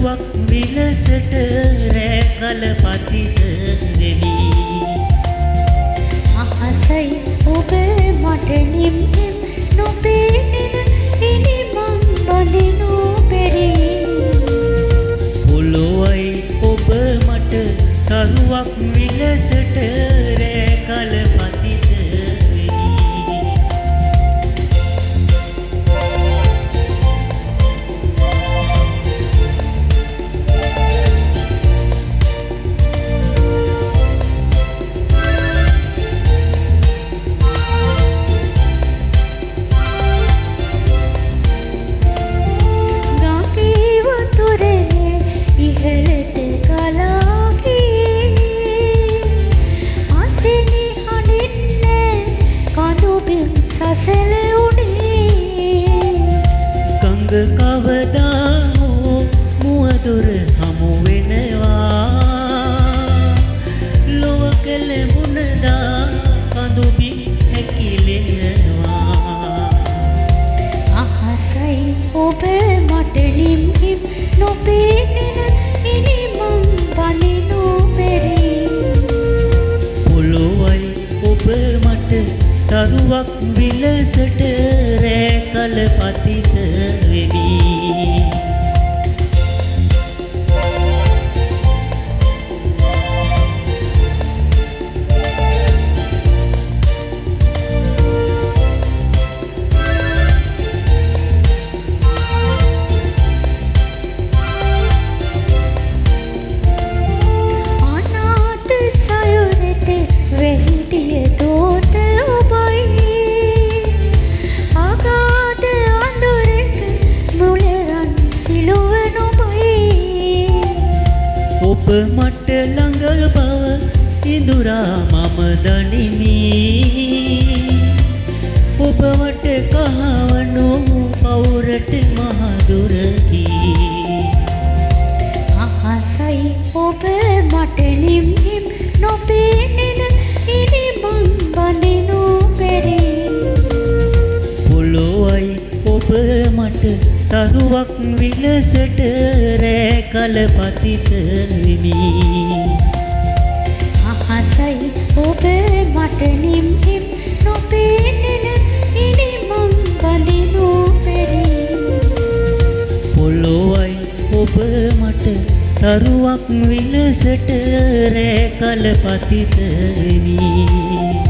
තරුවක් විලසට රැකල පතිත වෙමි අහසයි ඔබ මට නිම්හෙම් නොපේනෙන ඉනිමං බඳිනු පෙරේ පොළොවයි ඔබ මට තරුවක් විලසට රැකල පතිත ගඟ කවදා හෝ මුවදොර හමු වෙනවා ලොව කෙළඹුණදා කඳුබිම් හැකිලෙනවා අහසයි ඔබ මට නිම්හිම් නොපේනෙන ඉනිමං බඳිනු පෙරේ පොළොවයි ඔබ මට තරුවක් විලසට රැකල පතිත වෙමි අනාථ සයුරට වෙහිටිය දෝත ඔබ මට ළඟ බව ඉඳුරා මම දනිමි ඔබ වට කහවනු පවුරට මහදුරකි අහසයි ඔබ මට නිම්හිම් නොපේනෙන ඉනිමං බඳිනු පෙරේ පොළොවයි ඔබ මට තරුවක් විලසට රැකල පතිත වෙමි අහසයි ඔබ මට නිම්හිම් නොපේනෙන ඉනිමං බඳිනු පෙරේ පොළොවයි ඔබ මට තරුවක් විලසට රැකල පතිත වෙමි